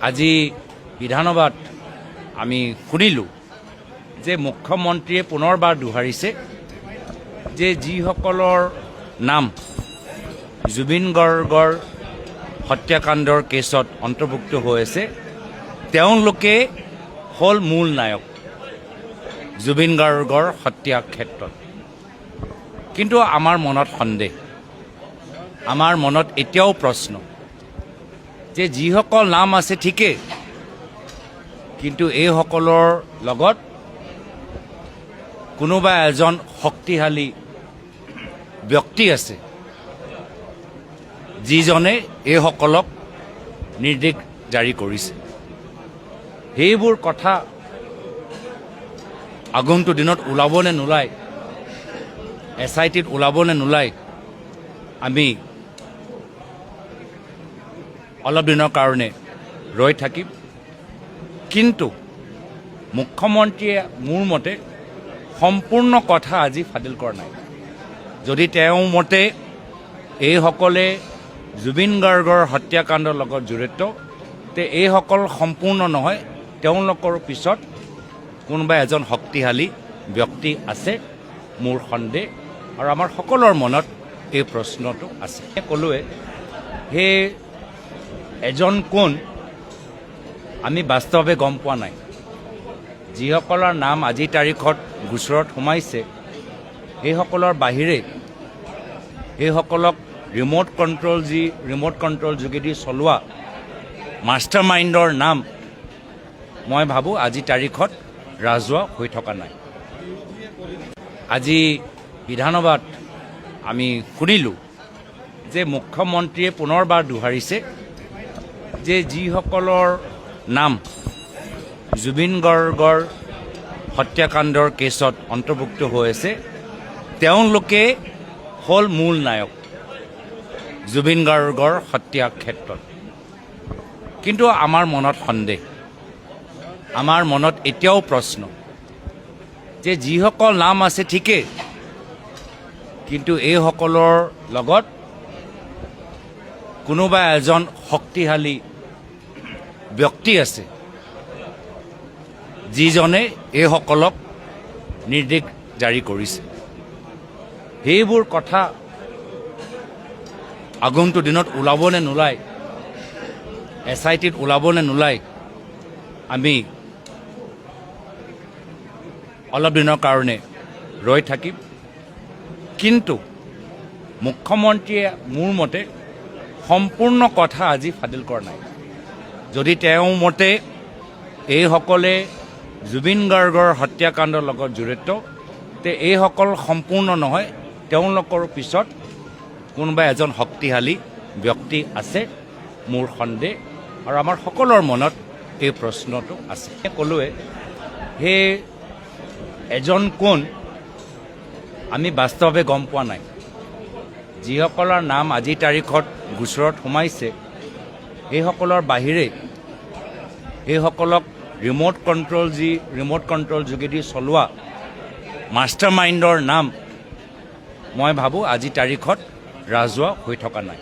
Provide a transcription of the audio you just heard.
আজি বিধানসভাত আমি শুনিলোঁ যে মুখ্যমন্ত্ৰীয়ে পুনৰবাৰ দোহাৰিছে যে যিসকলৰ নাম জুবিন গাৰ্গৰ হত্যাকাণ্ডৰ কেছত অন্তৰ্ভুক্ত হৈ আছে তেওঁলোকে হ'ল মূল নায়ক জুবিন গাৰ্গৰ হত্যাৰ ক্ষেত্ৰত। কিন্তু আমাৰ মনত সন্দেহ, আমাৰ মনত এতিয়াও প্ৰশ্ন যে যিসকল নাম আছে ঠিকেই, কিন্তু এইসকলৰ লগত কোনোবা এজন শক্তিশালী ব্যক্তি আছে যিজনে এইসকলক নিৰ্দেশ জাৰি কৰিছে। সেইবোৰ কথা আগন্তুক দিনত ওলাব নে নোলায়, SITত ওলাব নে নোলায়, আমি অলপ দিনৰ কাৰণে ৰৈ থাকিম। কিন্তু মুখ্যমন্ত্ৰীয়ে মোৰ মতে সম্পূৰ্ণ কথা আজি ফাদিল কৰা নাই। যদি তেওঁৰ মতে এইসকলে জুবিন গাৰ্গৰ হত্যাকাণ্ডৰ লগত জড়িত, তে এইসকল সম্পূৰ্ণ নহয়, তেওঁলোকৰ পিছত কোনোবা এজন শক্তিশালী ব্যক্তি আছে, মোৰ সন্দেহ। আৰু আমাৰ সকলোৰে মনত এই প্ৰশ্নটো আছে। ক'লোৱে সেই এজন কোন আমি বাস্তৱে গম পোৱা নাই। যিসকলৰ নাম আজিৰ তাৰিখত গোচৰত সোমাইছে সেইসকলৰ বাহিৰে সেইসকলক ৰিম'ট কণ্ট্ৰল যোগেদি চলোৱা মাষ্টাৰ মাইণ্ডৰ নাম মই ভাবোঁ আজিৰ তাৰিখত ৰাজহুৱা হৈ থকা নাই। আজি বিধানসভাত আমি শুনিলোঁ যে মুখ্যমন্ত্ৰীয়ে পুনৰবাৰ দোহাৰিছে যে যিসকলৰ নাম জুবিন গাৰ্গৰ হত্যাকাণ্ডৰ কেছত অন্তৰ্ভুক্ত হৈ আছে তেওঁলোকে হ'ল মূল নায়ক জুবিন গাৰ্গৰ হত্যাৰ ক্ষেত্ৰত। কিন্তু আমাৰ মনত সন্দেহ, আমাৰ মনত এতিয়াও প্ৰশ্ন যে যিসকল নাম আছে ঠিকেই, কিন্তু এইসকলৰ লগত কোনোবা এজন শক্তিশালী ব্যক্তি আছে যিজনে এইসকলক নিৰ্দেশ জাৰি কৰিছে। সেইবোৰ কথা আগন্তুক দিনত ওলাব নে নোলায়, SITত ওলাব নে নোলায়, আমি অলপ দিনৰ কাৰণে ৰৈ থাকিম। কিন্তু মুখ্যমন্ত্ৰীয়ে মোৰ মতে সম্পূৰ্ণ কথা আজি ফাদিল কৰা নাই। যদি তেওঁৰ মতে এইসকলে জুবিন গাৰ্গৰ হত্যাকাণ্ডৰ লগত জড়িত, তে এইসকল সম্পূৰ্ণ নহয়, তেওঁলোকৰ পিছত কোনোবা এজন শক্তিশালী ব্যক্তি আছে, মোৰ সন্দেহ। আৰু আমাৰ সকলোৰে মনত এই প্ৰশ্নটো আছে। ক'লোৱে সেই এজন কোন আমি বাস্তৱে গম পোৱা নাই। যিসকলৰ নাম আজিৰ তাৰিখত গোচৰত সোমাইছে সেইসকলৰ বাহিৰে সেইসকলক ৰিম'ট কণ্ট্ৰল যোগেদি চলোৱা মাষ্টাৰ মাইণ্ডৰ নাম মই ভাবোঁ আজিৰ তাৰিখত ৰাজহুৱা হৈ থকা নাই।